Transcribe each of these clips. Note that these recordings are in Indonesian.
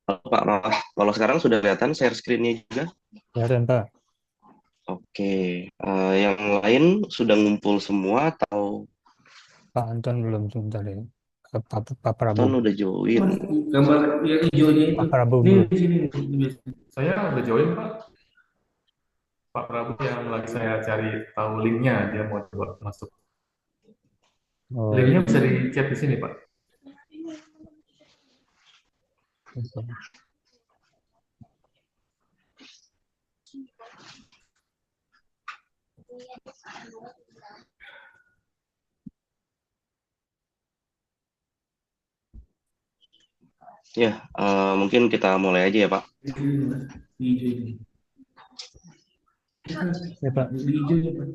Pak Raf, kalau sekarang sudah kelihatan share screen-nya juga. Kelihatan, Pak. Oke, yang lain sudah ngumpul semua atau Pak Anton belum sebentar ya. Pak Ton Prabowo. udah join? Mas, gambar yang hijaunya itu. Pak Prabowo Ini belum. di sini. Ini. Saya udah join Pak. Pak Prabowo yang lagi saya cari tahu linknya, dia mau coba masuk. Oh, Linknya bisa di chat di sini Pak. oke. Ya, mungkin kita mulai aja ya Pak. Di sini Mas, di hijau ini. Bukan, Ya, Pak. di hijau ya Pak.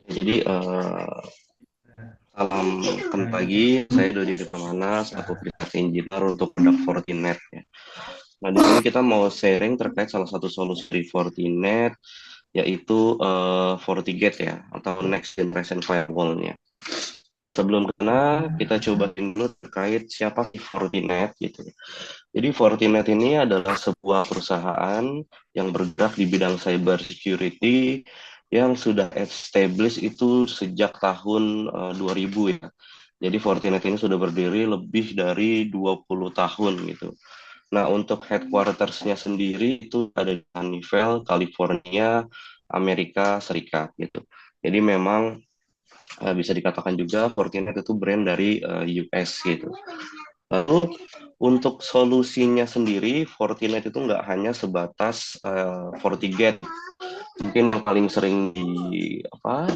Jadi salam ketemu Nah, itu pagi, Pak. saya Dodi Pramana, selaku Nah, aplikasi engineer untuk produk Fortinet ya. Nah, di sini kita mau sharing terkait salah satu solusi di Fortinet, yaitu FortiGate ya, atau Next Generation Firewall-nya. Sebelum kena, kita cobain dulu terkait siapa sih Fortinet gitu. Jadi Fortinet ini adalah sebuah perusahaan yang bergerak di bidang cyber security yang sudah established itu sejak tahun 2000 ya. Jadi Fortinet ini sudah berdiri lebih dari 20 tahun gitu. Nah, untuk headquarters-nya sendiri itu ada di Sunnyvale, California, Amerika Serikat gitu. Jadi memang bisa dikatakan juga Fortinet itu brand dari US gitu. Lalu untuk solusinya sendiri, Fortinet itu nggak hanya sebatas FortiGate. Mungkin yang paling sering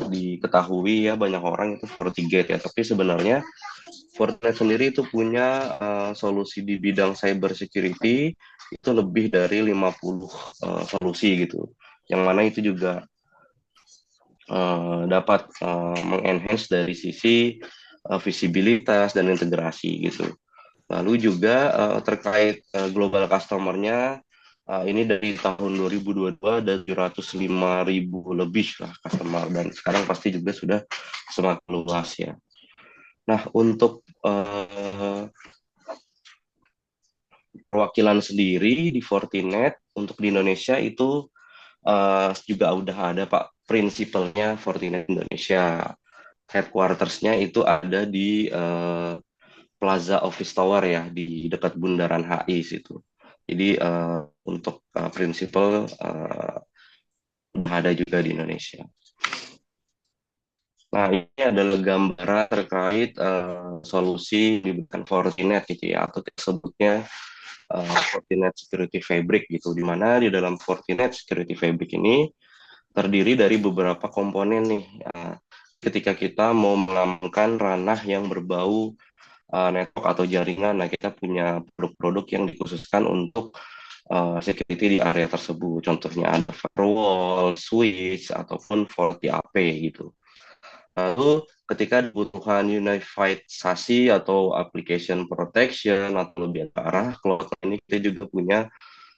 diketahui ya banyak orang itu FortiGate ya. Tapi sebenarnya Fortinet sendiri itu punya solusi di bidang cyber security itu lebih dari 50 solusi gitu. Yang mana itu juga dapat mengenhance dari sisi visibilitas dan integrasi gitu. Lalu juga terkait global customer-nya, ini dari tahun 2022 ada 705.000 lebih lah customer dan sekarang pasti juga sudah semakin luas ya. Nah, untuk perwakilan sendiri di Fortinet untuk di Indonesia itu juga udah ada Pak prinsipalnya Fortinet Indonesia. Headquarters-nya itu ada di Plaza Office Tower ya di dekat Bundaran HI situ. Jadi untuk prinsipal udah ada juga di Indonesia. Nah, ini adalah gambaran terkait solusi di bidang Fortinet gitu ya, atau disebutnya Fortinet Security Fabric gitu, di mana di dalam Fortinet Security Fabric ini terdiri dari beberapa komponen nih. Ketika kita mau mengamankan ranah yang berbau network atau jaringan, nah kita punya produk-produk yang dikhususkan untuk security di area tersebut. Contohnya ada firewall, switch, ataupun FortiAP gitu. Lalu ketika dibutuhkan unified SASE atau application protection atau lebih ke arah cloud, ini kita juga punya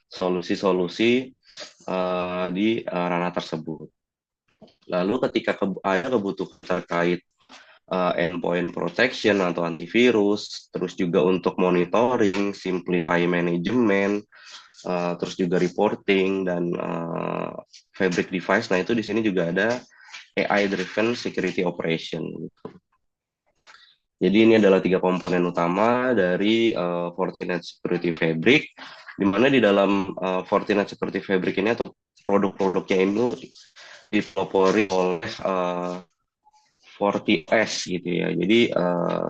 solusi-solusi di ranah tersebut. Lalu ketika ada kebutuhan terkait endpoint protection atau antivirus, terus juga untuk monitoring, simplify management, terus juga reporting dan fabric device. Nah, itu di sini juga ada AI driven security operation. Jadi ini adalah tiga komponen utama dari Fortinet Security Fabric, di mana di dalam Fortinet Security Fabric ini atau produk-produknya ini dipelopori oleh FortiOS gitu ya. Jadi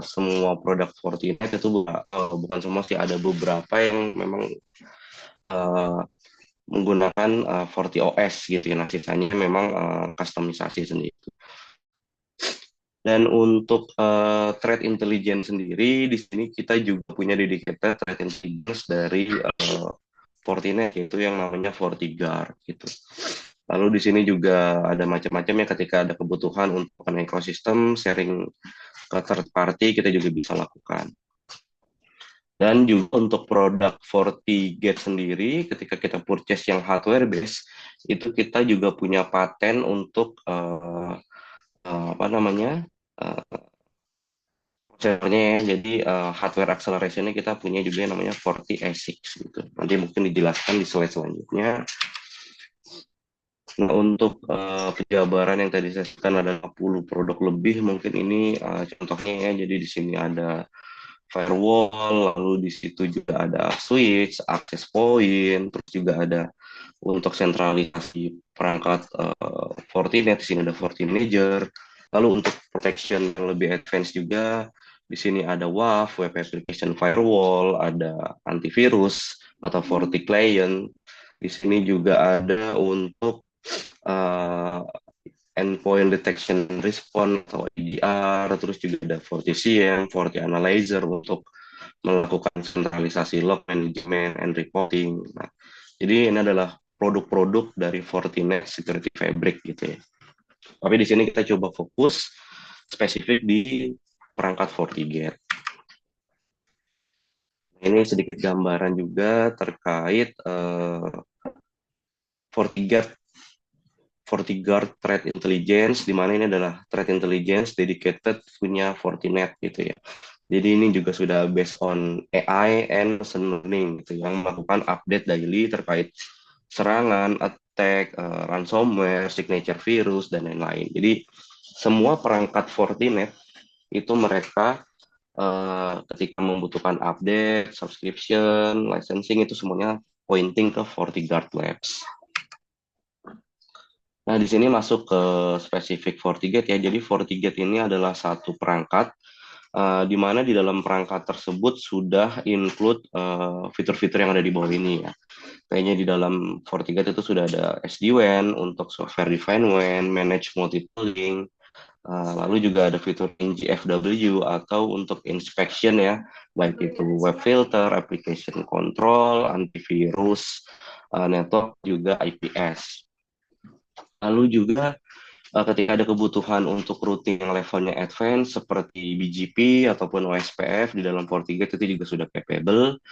semua produk Fortinet itu bukan semua sih, ada beberapa yang memang uh, menggunakan FortiOS gitu ya. Nah, sisanya memang customisasi sendiri. Dan untuk threat intelligence sendiri, di sini kita juga punya dedicated threat intelligence dari Fortinet, yaitu yang namanya FortiGuard gitu. Lalu di sini juga ada macam-macam ya ketika ada kebutuhan untuk ekosistem sharing ke third party kita juga bisa lakukan. Dan juga untuk produk FortiGate sendiri, ketika kita purchase yang hardware base, itu kita juga punya paten untuk apa namanya prosesornya ya. Jadi hardware acceleration-nya kita punya juga yang namanya 40 ASICs gitu. Nanti mungkin dijelaskan di slide selanjutnya. Nah, untuk penjabaran yang tadi saya sebutkan ada 40 produk lebih, mungkin ini contohnya ya. Jadi di sini ada firewall, lalu di situ juga ada switch, access point, terus juga ada untuk sentralisasi perangkat Fortinet, di sini ada FortiManager. Lalu untuk protection yang lebih advance juga, di sini ada WAF, Web Application Firewall, ada antivirus atau FortiClient. Di sini juga ada untuk uh, endpoint detection response atau EDR, terus juga ada FortiCM, FortiAnalyzer untuk melakukan sentralisasi log management and reporting. Nah, jadi ini adalah produk-produk dari Fortinet Security Fabric gitu ya. Tapi di sini kita coba fokus spesifik di perangkat FortiGate. Ini sedikit gambaran juga terkait FortiGate FortiGuard Threat Intelligence, di mana ini adalah threat intelligence dedicated punya Fortinet gitu ya. Jadi ini juga sudah based on AI and machine learning gitu, yang melakukan update daily terkait serangan, attack, ransomware, signature virus, dan lain-lain. Jadi semua perangkat Fortinet itu mereka ketika membutuhkan update, subscription, licensing itu semuanya pointing ke FortiGuard Labs. Nah, di sini masuk ke spesifik FortiGate ya. Jadi FortiGate ini adalah satu perangkat di mana di dalam perangkat tersebut sudah include fitur-fitur yang ada di bawah ini ya. Kayaknya di dalam FortiGate itu sudah ada SD-WAN untuk software defined WAN, manage multiple link, lalu juga ada fitur NGFW atau untuk inspection ya, baik itu web filter, application control, antivirus, network juga IPS. Lalu juga ketika ada kebutuhan untuk routing yang levelnya advance seperti BGP ataupun OSPF di dalam FortiGate itu juga sudah capable.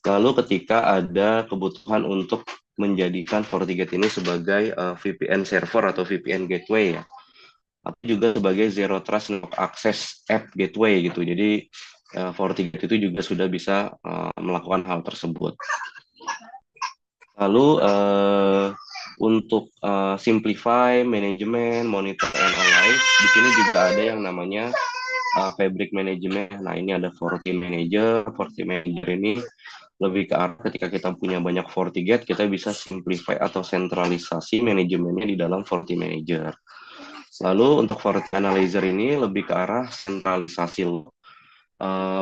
Lalu ketika ada kebutuhan untuk menjadikan FortiGate ini sebagai VPN server atau VPN gateway ya, atau juga sebagai Zero Trust Network Access App Gateway gitu. Jadi FortiGate itu juga sudah bisa melakukan hal tersebut. Lalu untuk simplify, manajemen, monitor, and analyze, di sini juga ada yang namanya Fabric Management. Nah, ini ada FortiManager. FortiManager ini lebih ke arah ketika kita punya banyak FortiGate, kita bisa simplify atau sentralisasi manajemennya di dalam FortiManager. Lalu untuk FortiAnalyzer ini lebih ke arah sentralisasi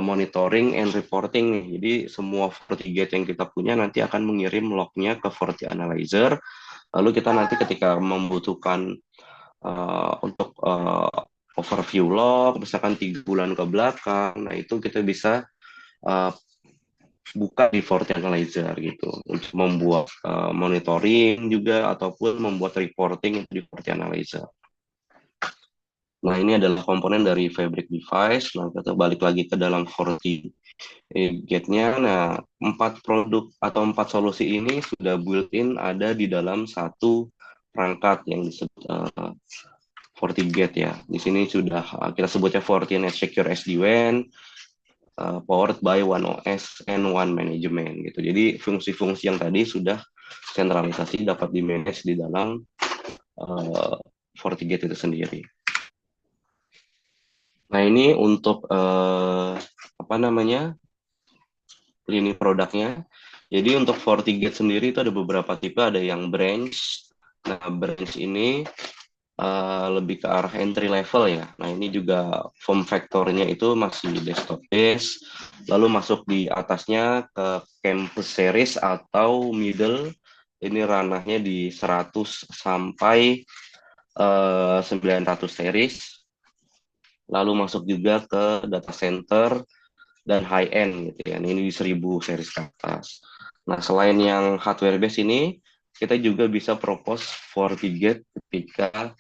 monitoring and reporting nih. Jadi semua FortiGate yang kita punya nanti akan mengirim lognya ke FortiAnalyzer. Lalu kita nanti ketika membutuhkan untuk overview log, misalkan 3 bulan ke belakang, nah itu kita bisa buka di FortiAnalyzer gitu untuk membuat monitoring juga ataupun membuat reporting itu di FortiAnalyzer. Nah, ini adalah komponen dari Fabric Device. Nah, kita balik lagi ke dalam FortiGate-nya. Nah, 4 produk atau 4 solusi ini sudah built-in ada di dalam satu perangkat yang disebut FortiGate ya. Di sini sudah kita sebutnya Fortinet Secure SD-WAN, powered by One OS and One Management gitu. Jadi fungsi-fungsi yang tadi sudah sentralisasi dapat di-manage di dalam FortiGate itu sendiri. Nah, ini untuk lini produknya. Jadi untuk FortiGate sendiri itu ada beberapa tipe, ada yang branch. Nah, branch ini lebih ke arah entry level ya. Nah, ini juga form factor-nya itu masih desktop base. Lalu masuk di atasnya ke campus series atau middle. Ini ranahnya di 100 sampai 900 series. Lalu masuk juga ke data center dan high end gitu ya. Ini di 1000 series ke atas. Nah, selain yang hardware base ini, kita juga bisa propose FortiGate ketika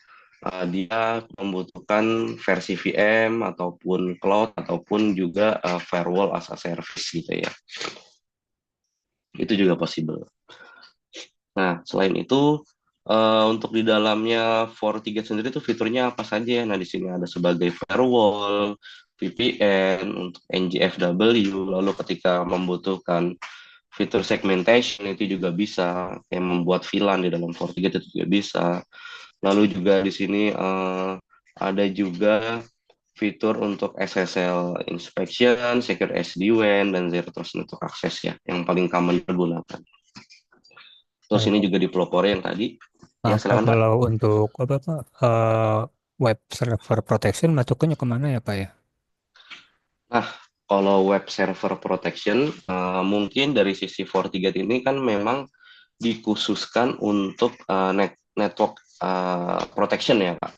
dia membutuhkan versi VM ataupun cloud ataupun juga firewall as a service gitu ya. Itu juga possible. Nah, selain itu Untuk di dalamnya FortiGate sendiri itu fiturnya apa saja? Nah, di sini ada sebagai firewall, VPN, untuk NGFW, lalu ketika membutuhkan fitur segmentation itu juga bisa, kayak membuat VLAN di dalam FortiGate itu juga bisa. Lalu juga di sini ada juga fitur untuk SSL inspection, secure SD-WAN, dan Zero Trust Network Access ya, yang paling common digunakan. Terus ini Oh, juga dipelopori yang tadi. Ya, Pak, silakan Pak. kalau untuk apa Pak, web server protection masuknya kemana ya Pak ya? Nah, kalau web server protection, mungkin dari sisi FortiGate ini kan memang dikhususkan untuk network protection ya Pak.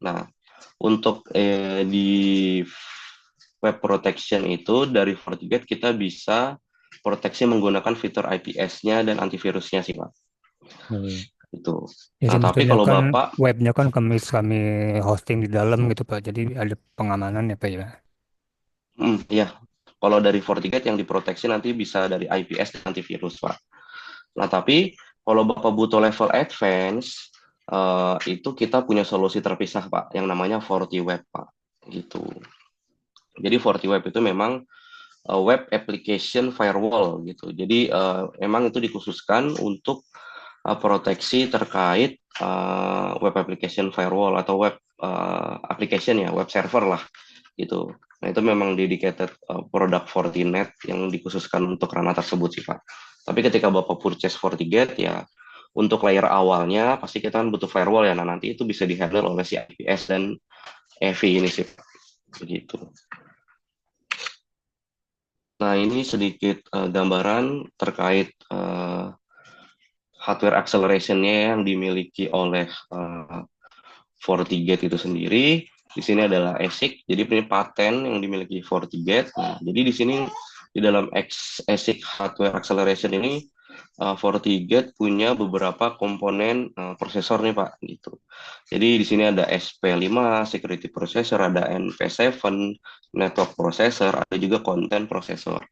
Nah, untuk di web protection itu dari FortiGate kita bisa proteksi menggunakan fitur IPS-nya dan antivirusnya sih Pak. Hmm. Itu. Ya Nah, tapi sebetulnya kalau kan Bapak, webnya kan kami hosting di dalam gitu Pak, jadi ada pengamanan ya Pak ya. ya, kalau dari FortiGate yang diproteksi nanti bisa dari IPS dan antivirus Pak. Nah, tapi kalau Bapak butuh level advance, itu kita punya solusi terpisah, Pak, yang namanya FortiWeb, Pak. Gitu. Jadi FortiWeb itu memang web application firewall gitu. Jadi memang itu dikhususkan untuk proteksi terkait web application firewall atau web application ya, web server lah gitu. Nah, itu memang dedicated produk Fortinet yang dikhususkan untuk ranah tersebut sih, Pak. Tapi ketika Bapak purchase FortiGate ya untuk layer awalnya pasti kita kan butuh firewall ya. Nah, nanti itu bisa dihandle oleh si IPS dan EV ini sih, Pak. Begitu. Nah, ini sedikit gambaran terkait hardware acceleration-nya yang dimiliki oleh FortiGate itu sendiri. Di sini adalah ASIC, jadi ini paten yang dimiliki FortiGate. Nah, jadi di sini di dalam ASIC hardware acceleration ini FortiGate punya beberapa komponen prosesor nih Pak gitu. Jadi di sini ada SP5 security processor, ada NP7 network processor, ada juga content processor.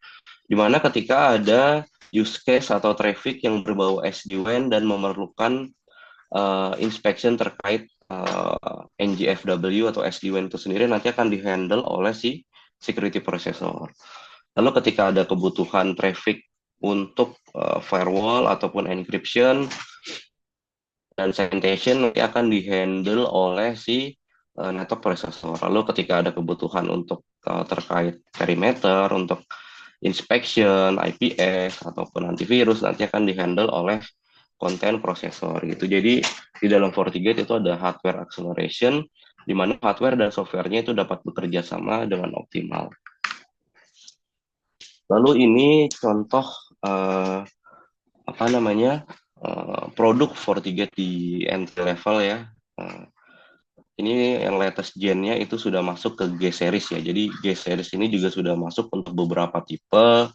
Di mana ketika ada use case atau traffic yang berbau SD-WAN dan memerlukan inspection terkait NGFW atau SD-WAN itu sendiri nanti akan dihandle oleh si security processor. Lalu ketika ada kebutuhan traffic untuk firewall ataupun encryption dan segmentation nanti akan dihandle oleh si network processor. Lalu ketika ada kebutuhan untuk terkait perimeter, untuk inspection, IPS ataupun antivirus nanti akan dihandle oleh content processor gitu. Jadi di dalam FortiGate itu ada hardware acceleration di mana hardware dan softwarenya itu dapat bekerja sama dengan optimal. Lalu ini contoh apa namanya produk FortiGate di entry level ya. Ini yang latest gen-nya itu sudah masuk ke G series ya. Jadi G series ini juga sudah masuk untuk beberapa tipe.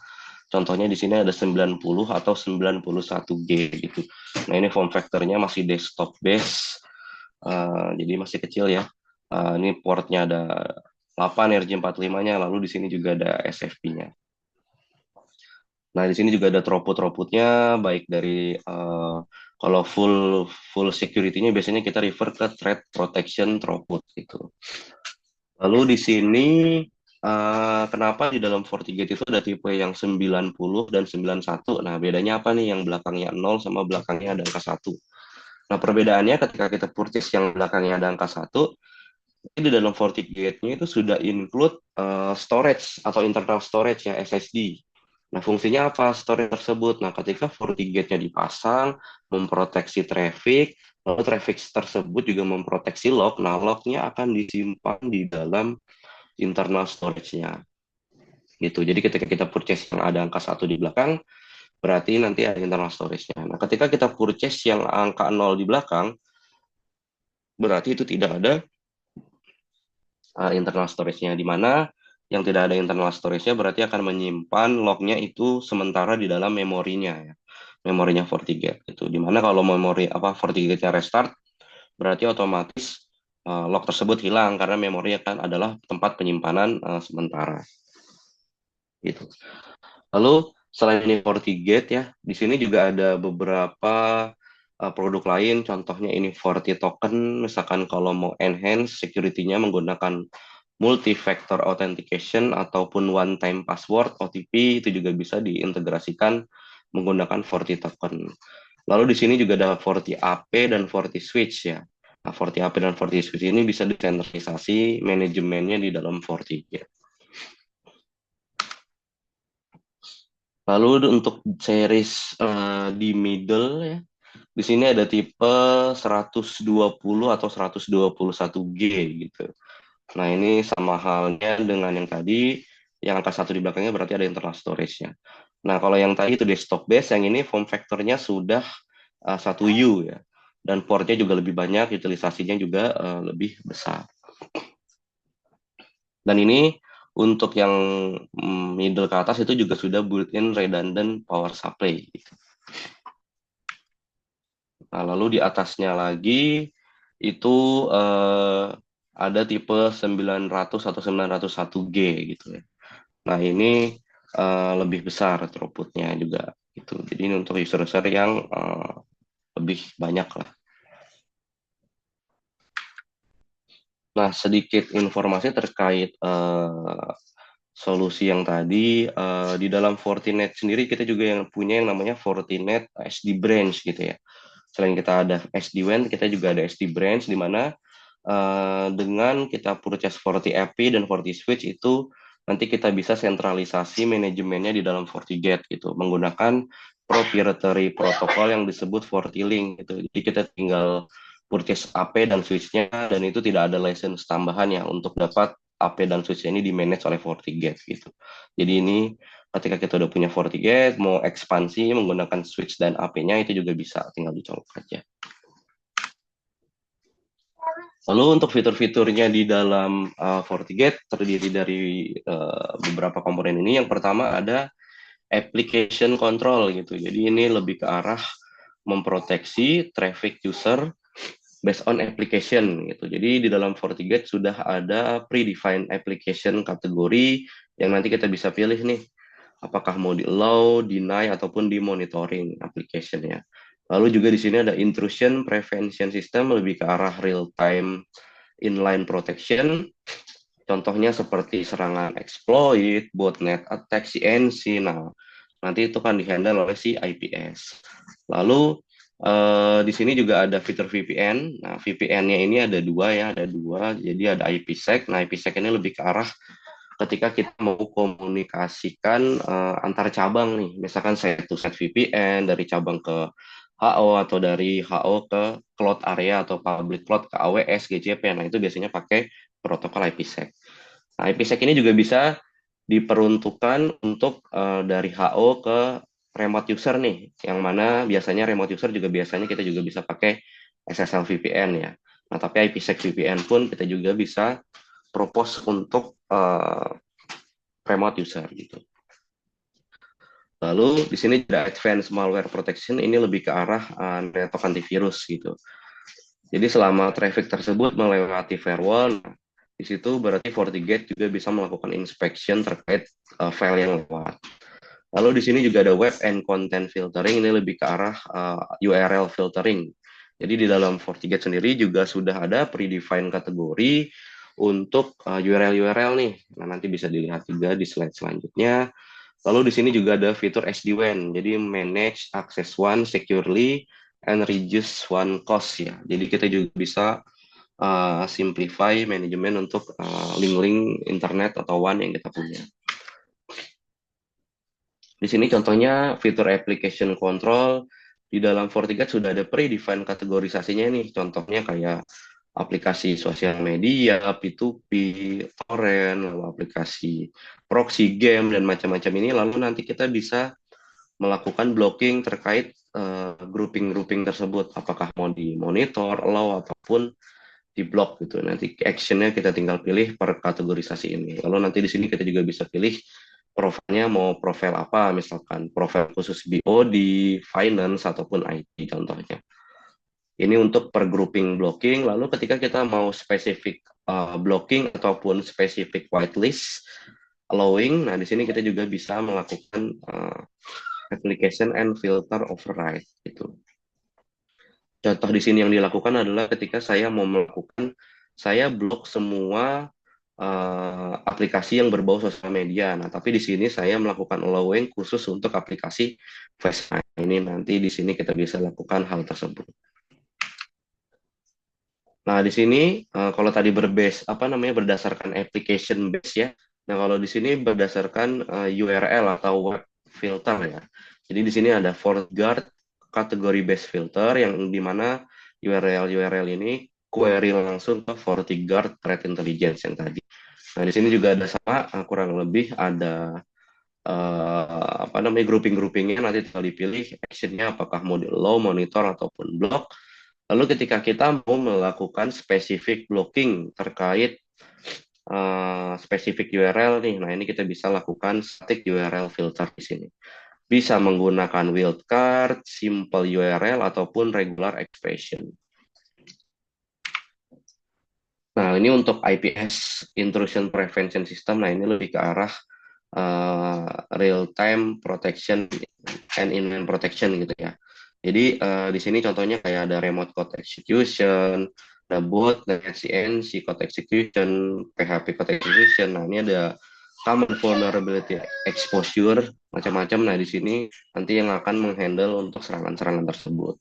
Contohnya di sini ada 90 atau 91G gitu. Nah, ini form factor-nya masih desktop base. Jadi masih kecil ya. Ini portnya ada 8 RJ45-nya, lalu di sini juga ada SFP-nya. Nah, di sini juga ada throughput-throughputnya, baik dari kalau full security-nya biasanya kita refer ke threat protection throughput gitu. Lalu di sini kenapa di dalam FortiGate itu ada tipe yang 90 dan 91? Nah, bedanya apa nih yang belakangnya 0 sama belakangnya ada angka 1? Nah, perbedaannya ketika kita purchase yang belakangnya ada angka 1, di dalam FortiGate-nya itu sudah include storage atau internal storage ya, SSD. Nah, fungsinya apa storage tersebut? Nah, ketika FortiGate-nya dipasang, memproteksi traffic, lalu traffic tersebut juga memproteksi log. Nah, lognya akan disimpan di dalam internal storage-nya. Gitu. Jadi ketika kita purchase yang ada angka 1 di belakang, berarti nanti ada internal storage-nya. Nah, ketika kita purchase yang angka 0 di belakang, berarti itu tidak ada internal storage-nya, di mana yang tidak ada internal storage-nya berarti akan menyimpan log-nya itu sementara di dalam memorinya ya. Memorinya FortiGate itu. Di mana kalau memori FortiGate-nya restart berarti otomatis log tersebut hilang karena memori kan adalah tempat penyimpanan sementara. Gitu. Lalu selain ini FortiGate ya, di sini juga ada beberapa produk lain, contohnya ini Forti token, misalkan kalau mau enhance security-nya menggunakan multi-factor authentication ataupun one-time password OTP, itu juga bisa diintegrasikan menggunakan Forti token. Lalu di sini juga ada Forti AP dan Forti Switch ya. Nah, Forti AP dan Forti Switch ini bisa disentralisasi manajemennya di dalam FortiGate. Lalu untuk series di middle ya, di sini ada tipe 120 atau 121G gitu. Nah, ini sama halnya dengan yang tadi, yang angka 1 di belakangnya berarti ada internal storage-nya. Nah, kalau yang tadi itu desktop base, yang ini form factor-nya sudah 1U ya. Dan portnya juga lebih banyak, utilisasinya juga lebih besar. Dan ini untuk yang middle ke atas itu juga sudah built-in redundant power supply. Gitu. Nah, lalu di atasnya lagi itu ada tipe 900 atau 901G gitu ya. Nah, ini lebih besar throughput-nya juga gitu. Jadi ini untuk user-user yang lebih banyak lah. Nah, sedikit informasi terkait solusi yang tadi di dalam Fortinet sendiri kita juga yang punya yang namanya Fortinet SD Branch gitu ya. Selain kita ada SD-WAN, kita juga ada SD Branch di mana dengan kita purchase FortiAP dan FortiSwitch itu nanti kita bisa sentralisasi manajemennya di dalam FortiGate gitu menggunakan proprietary protokol yang disebut FortiLink gitu. Jadi kita tinggal purchase AP dan switch-nya dan itu tidak ada license tambahan ya untuk dapat AP dan switch ini di manage oleh FortiGate gitu. Jadi ini ketika kita udah punya FortiGate mau ekspansi menggunakan switch dan AP-nya itu juga bisa, tinggal dicolok aja. Lalu untuk fitur-fiturnya di dalam FortiGate terdiri dari beberapa komponen ini. Yang pertama ada application control gitu. Jadi ini lebih ke arah memproteksi traffic user based on application gitu. Jadi di dalam FortiGate sudah ada predefined application kategori yang nanti kita bisa pilih nih apakah mau di allow, deny ataupun di monitoring application-nya. Lalu juga di sini ada intrusion prevention system lebih ke arah real time inline protection. Contohnya seperti serangan exploit, botnet attack, CNC. Nah, nanti itu kan dihandle oleh si IPS. Lalu di sini juga ada fitur VPN. Nah, VPN-nya ini ada dua ya, ada dua. Jadi ada IPsec. Nah, IPsec ini lebih ke arah ketika kita mau komunikasikan antar cabang nih. Misalkan saya to set VPN dari cabang ke HO atau dari HO ke cloud area atau public cloud ke AWS, GCP. Nah, itu biasanya pakai protokol IPsec. Nah, IPsec ini juga bisa diperuntukkan untuk dari HO ke remote user nih, yang mana biasanya remote user juga biasanya kita juga bisa pakai SSL VPN ya. Nah, tapi IPsec VPN pun kita juga bisa propose untuk remote user gitu. Lalu di sini ada advanced malware protection, ini lebih ke arah network antivirus gitu. Jadi selama traffic tersebut melewati firewall, di situ berarti FortiGate juga bisa melakukan inspection terkait file yang lewat. Lalu di sini juga ada web and content filtering, ini lebih ke arah URL filtering. Jadi di dalam FortiGate sendiri juga sudah ada predefined kategori untuk URL-URL nih. Nah, nanti bisa dilihat juga di slide selanjutnya. Lalu di sini juga ada fitur SD-WAN, jadi manage access WAN securely and reduce WAN cost ya. Jadi kita juga bisa simplify manajemen untuk link-link internet atau WAN yang kita punya. Di sini contohnya fitur application control di dalam FortiGate sudah ada predefined kategorisasinya nih. Contohnya kayak aplikasi sosial media, P2P, torrent, lalu aplikasi proxy game dan macam-macam ini. Lalu nanti kita bisa melakukan blocking terkait grouping-grouping tersebut. Apakah mau dimonitor, allow ataupun di block gitu. Nanti actionnya kita tinggal pilih per kategorisasi ini. Lalu nanti di sini kita juga bisa pilih profilnya mau profil apa, misalkan profil khusus BO di finance ataupun IT contohnya. Ini untuk per grouping blocking. Lalu ketika kita mau spesifik blocking ataupun spesifik whitelist allowing, nah di sini kita juga bisa melakukan application and filter override gitu. Contoh di sini yang dilakukan adalah ketika saya blok semua aplikasi yang berbau sosial media. Nah, tapi di sini saya melakukan allowing khusus untuk aplikasi Facebook. Nah, ini nanti di sini kita bisa lakukan hal tersebut. Nah, di sini kalau tadi berdasarkan application base ya. Nah, kalau di sini berdasarkan URL atau web filter ya. Jadi di sini ada FortiGuard category based filter yang di mana URL ini query langsung ke FortiGuard Threat Intelligence yang tadi. Nah, di sini juga ada sama kurang lebih ada grouping-groupingnya, nanti tinggal dipilih actionnya apakah mode low, monitor ataupun block. Lalu ketika kita mau melakukan spesifik blocking terkait spesifik URL nih, nah ini kita bisa lakukan static URL filter di sini. Bisa menggunakan wildcard, simple URL ataupun regular expression. Nah, ini untuk IPS intrusion prevention system. Nah, ini lebih ke arah real time protection and inline protection gitu ya. Jadi di sini contohnya kayak ada remote code execution, ada bot, dan CNC code execution, PHP code execution. Nah, ini ada common vulnerability exposure macam-macam. Nah, di sini nanti yang akan menghandle untuk serangan-serangan tersebut.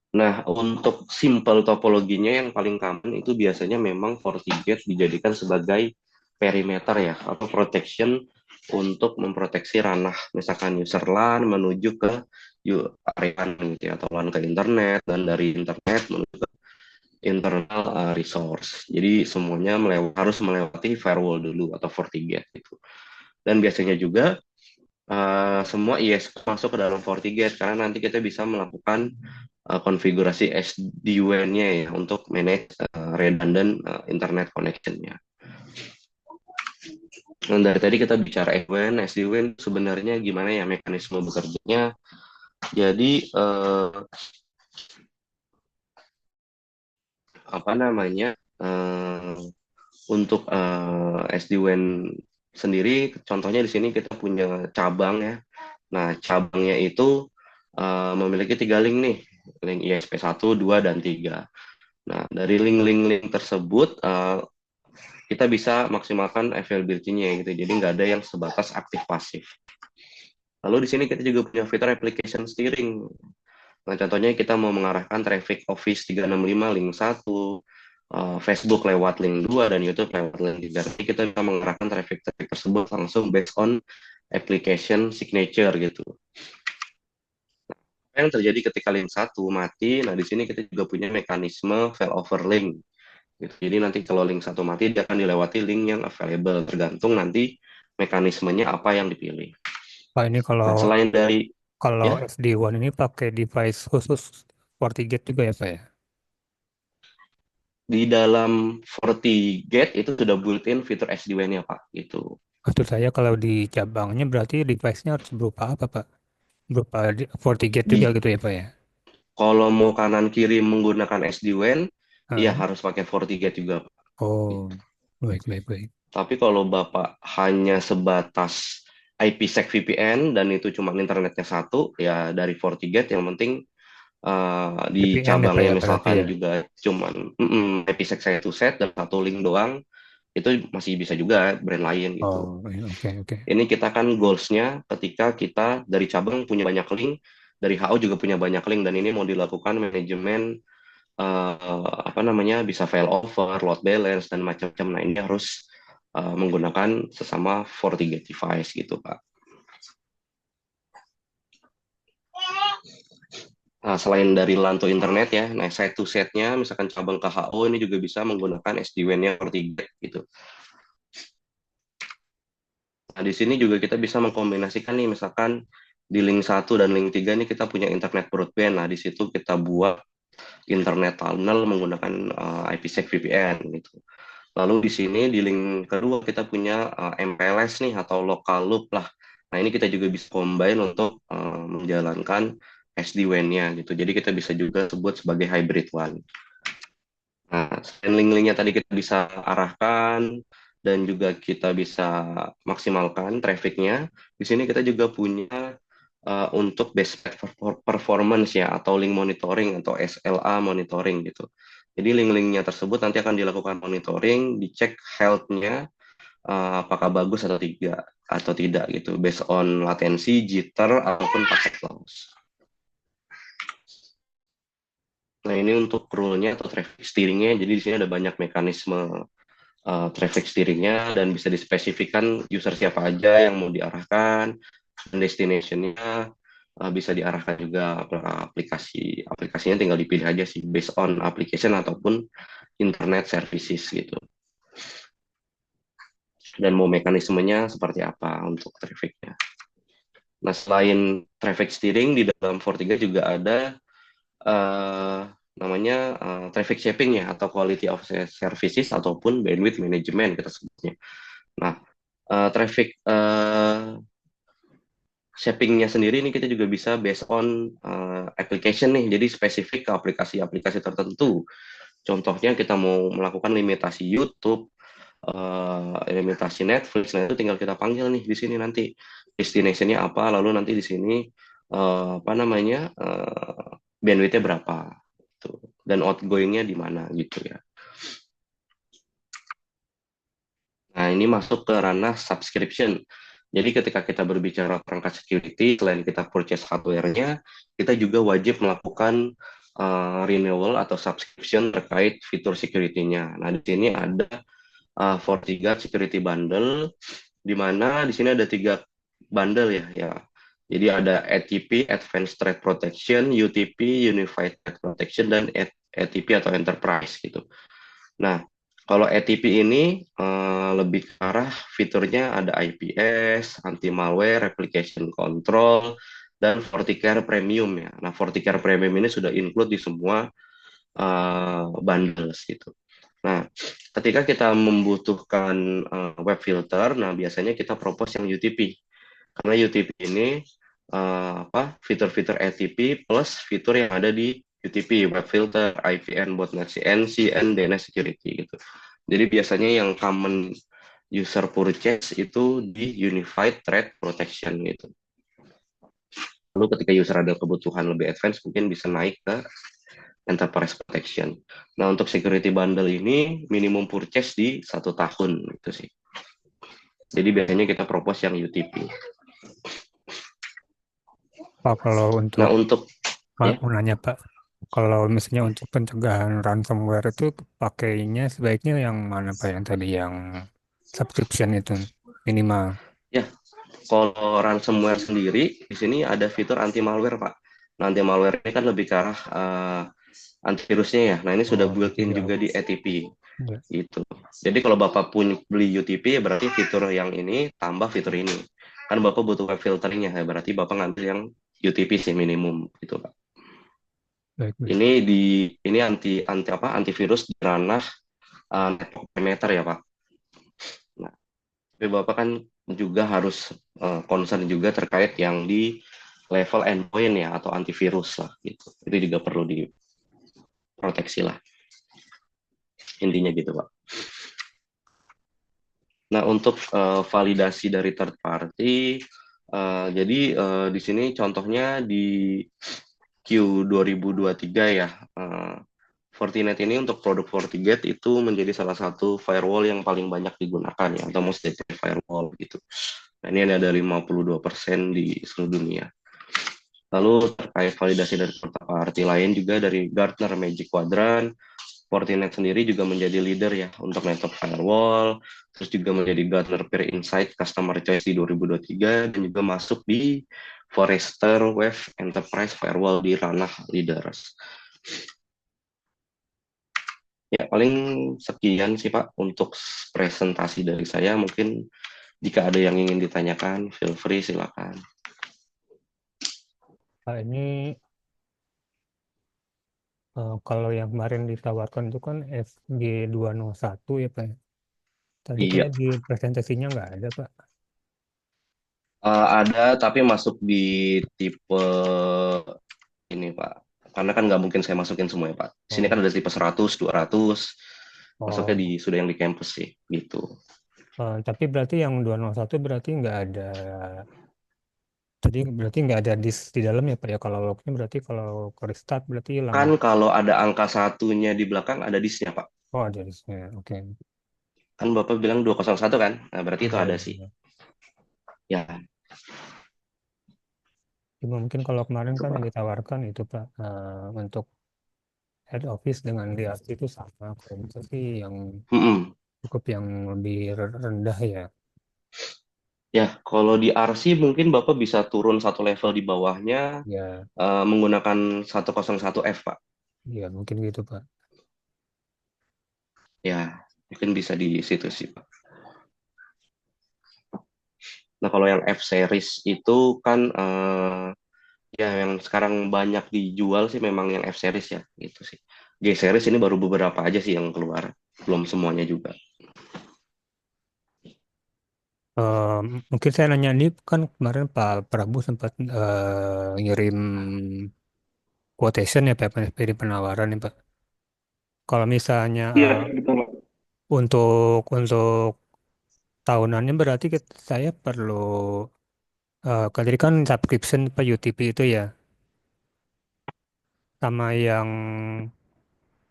Nah, untuk simple topologinya yang paling common itu biasanya memang FortiGate dijadikan sebagai perimeter ya, atau protection untuk memproteksi ranah, misalkan user LAN menuju ke area gitu ya, atau LAN ke internet, dan dari internet menuju ke internal resource. Jadi semuanya harus melewati firewall dulu atau FortiGate gitu. Dan biasanya juga semua ISP masuk ke dalam FortiGate karena nanti kita bisa melakukan konfigurasi SD-WAN-nya ya untuk manage redundant internet connection-nya. Dan dari tadi kita bicara SD-WAN sebenarnya gimana ya mekanisme bekerjanya. Jadi untuk SD-WAN sendiri, contohnya di sini kita punya cabang ya. Nah, cabangnya itu memiliki 3 link nih, link ISP 1, 2, dan 3. Nah, dari link-link tersebut kita bisa maksimalkan availability-nya gitu. Jadi nggak ada yang sebatas aktif pasif. Lalu di sini kita juga punya fitur application steering. Nah, contohnya kita mau mengarahkan traffic Office 365 link 1, Facebook lewat link 2, dan YouTube lewat link 3. Jadi kita bisa mengarahkan traffic tersebut langsung based on application signature gitu. Apa yang terjadi ketika link 1 mati? Nah, di sini kita juga punya mekanisme failover link. Gitu. Jadi nanti kalau link 1 mati, dia akan dilewati link yang available, tergantung nanti mekanismenya apa yang dipilih. Pak, ini Nah, selain dari kalau SD-WAN ini pakai device khusus FortiGate juga ya Pak ya? di dalam FortiGate itu sudah built-in fitur SD-WAN-nya Pak, gitu. Maksud saya kalau di cabangnya berarti device-nya harus berupa apa Pak? Berupa FortiGate juga gitu ya Pak ya? Kalau mau kanan kiri menggunakan SD-WAN, ya Hmm. harus pakai FortiGate juga Pak. Oh, baik. Tapi kalau Bapak hanya sebatas IPsec VPN dan itu cuma internetnya satu, ya dari FortiGate yang penting di VPN ya Pak cabangnya ya berarti misalkan ya? juga cuman IPsec satu set dan satu link doang, itu masih bisa juga brand lain gitu. Oh, oke. Ini kita kan goals-nya ketika kita dari cabang punya banyak link, dari HO juga punya banyak link, dan ini mau dilakukan manajemen bisa file over, load balance, dan macam-macam. Nah, ini harus menggunakan sesama FortiGate device gitu, Pak. Nah, selain dari LAN to internet ya, nah side to set-nya, misalkan cabang ke HO ini juga bisa menggunakan SD-WAN-nya FortiGate gitu. Nah, di sini juga kita bisa mengkombinasikan nih, misalkan di link 1 dan link 3 ini kita punya internet broadband. Nah, di situ kita buat internet tunnel menggunakan IPsec VPN gitu. Lalu di sini di link kedua kita punya MPLS nih atau local loop lah. Nah, ini kita juga bisa combine untuk menjalankan SD-WAN-nya gitu. Jadi kita bisa juga sebut sebagai hybrid WAN. Nah, selain link-linknya tadi kita bisa arahkan dan juga kita bisa maksimalkan traffic-nya. Di sini kita juga punya untuk best performance ya, atau link monitoring atau SLA monitoring gitu. Jadi link-linknya tersebut nanti akan dilakukan monitoring, dicek health-nya apakah bagus atau tidak gitu, based on latensi, jitter ataupun packet loss. Nah, ini untuk rule-nya atau traffic steering-nya. Jadi di sini ada banyak mekanisme traffic steering-nya dan bisa dispesifikkan user siapa aja yang mau diarahkan, dan destination-nya bisa diarahkan juga ke aplikasi. Aplikasinya tinggal dipilih aja sih, based on application ataupun internet services gitu. Dan mau mekanismenya seperti apa untuk traffic-nya. Nah, selain traffic steering, di dalam Fortiga juga ada namanya traffic shaping ya, atau quality of services ataupun bandwidth management kita sebutnya. Nah, traffic shapingnya sendiri ini kita juga bisa based on application nih, jadi spesifik ke aplikasi-aplikasi tertentu. Contohnya kita mau melakukan limitasi YouTube, limitasi Netflix, nah itu tinggal kita panggil nih di sini nanti destination-nya apa, lalu nanti di sini bandwidth-nya berapa gitu, dan outgoing-nya di mana gitu ya. Nah, ini masuk ke ranah subscription. Jadi ketika kita berbicara perangkat security, selain kita purchase hardware-nya, kita juga wajib melakukan renewal atau subscription terkait fitur security-nya. Nah, di sini ada FortiGuard Security Bundle, di mana di sini ada 3 bundle ya. Jadi ada ATP, Advanced Threat Protection, UTP, Unified Threat Protection, dan ATP atau Enterprise gitu. Nah, kalau ATP ini lebih ke arah fiturnya ada IPS, anti-malware, replication control, dan FortiCare Premium ya. Nah, FortiCare Premium ini sudah include di semua bundles gitu. Nah, ketika kita membutuhkan web filter, nah biasanya kita propose yang UTP. Karena UTP ini fitur-fitur ATP plus fitur yang ada di UTP, web filter, IPN, botnet CNC, and DNS security gitu. Jadi biasanya yang common user purchase itu di Unified Threat Protection gitu. Lalu ketika user ada kebutuhan lebih advance, mungkin bisa naik ke Enterprise Protection. Nah, untuk security bundle ini minimum purchase di 1 tahun gitu sih. Jadi biasanya kita propose yang UTP. Pak, kalau Nah, untuk ya, mau nanya Pak, kalau misalnya untuk pencegahan ransomware itu pakainya sebaiknya yang mana Pak? Yang tadi yang subscription itu minimal. ya, kalau ransomware sendiri di sini ada fitur anti malware Pak. Nah, anti malware ini kan lebih ke arah antivirusnya ya. Nah, ini sudah built-in juga di ATP. Ya. Gitu. Jadi kalau Bapak pun beli UTP ya berarti fitur yang ini tambah fitur ini. Kan Bapak butuh web filteringnya ya, berarti Bapak ngambil yang UTP sih minimum gitu Pak. Baik. Ini antivirus di ranah network perimeter ya Pak. Nah, tapi Bapak kan juga harus concern juga terkait yang di level endpoint ya, atau antivirus lah gitu. Itu juga perlu diproteksi lah. Intinya gitu Pak. Nah, untuk validasi dari third party, jadi di sini contohnya di Q2023 ya, Fortinet ini untuk produk FortiGate itu menjadi salah satu firewall yang paling banyak digunakan ya, atau most deployed firewall gitu. Nah, ini ada 52% di seluruh dunia. Lalu terkait validasi dari third party lain juga dari Gartner Magic Quadrant, Fortinet sendiri juga menjadi leader ya untuk network firewall, terus juga menjadi Gartner Peer Insight Customer Choice di 2023, dan juga masuk di Forrester Wave Enterprise Firewall di ranah leaders. Ya, paling sekian sih Pak untuk presentasi dari saya. Mungkin jika ada yang ingin ditanyakan, feel free silakan. Pak, ini kalau yang kemarin ditawarkan itu kan FG201 ya Pak. Tadi Iya, kayak di presentasinya nggak ada Pak. ada tapi masuk di tipe ini Pak. Karena kan nggak mungkin saya masukin semua ya Pak. Sini kan ada tipe 100, 200, masuknya sudah yang di campus sih, gitu. Tapi berarti yang 201 berarti nggak ada Jadi berarti nggak ada disk di dalam ya Pak ya? Kalau lognya berarti kalau ke restart berarti hilang Kan ya? kalau ada angka satunya di belakang ada disknya, Pak. Oh ada disknya, oke. Kan Bapak bilang 201 kan? Nah, berarti itu Iya, ada iya, sih. iya. Ya, Cuma mungkin kalau kemarin itu kan yang Pak. ditawarkan itu Pak, untuk head office dengan DRT itu sama. Kalau bisa sih yang Mm-mm. cukup yang lebih rendah ya. Ya, kalau di RC mungkin Bapak bisa turun satu level di bawahnya Ya, menggunakan 101F, Pak. ya mungkin gitu Pak. Ya, mungkin bisa di situ sih, Pak. Nah, kalau yang F series itu kan ya yang sekarang banyak dijual sih memang yang F series ya, gitu sih. G series ini baru beberapa aja sih yang keluar, belum semuanya juga. Eh, Mungkin saya nanya ini kan kemarin Pak Prabu sempat ngirim quotation ya Pak, kirim penawaran nih Pak. Kalau misalnya Iya, betul, Pak. untuk tahunannya berarti saya perlu tadi kan subscription Pak UTP itu ya, sama yang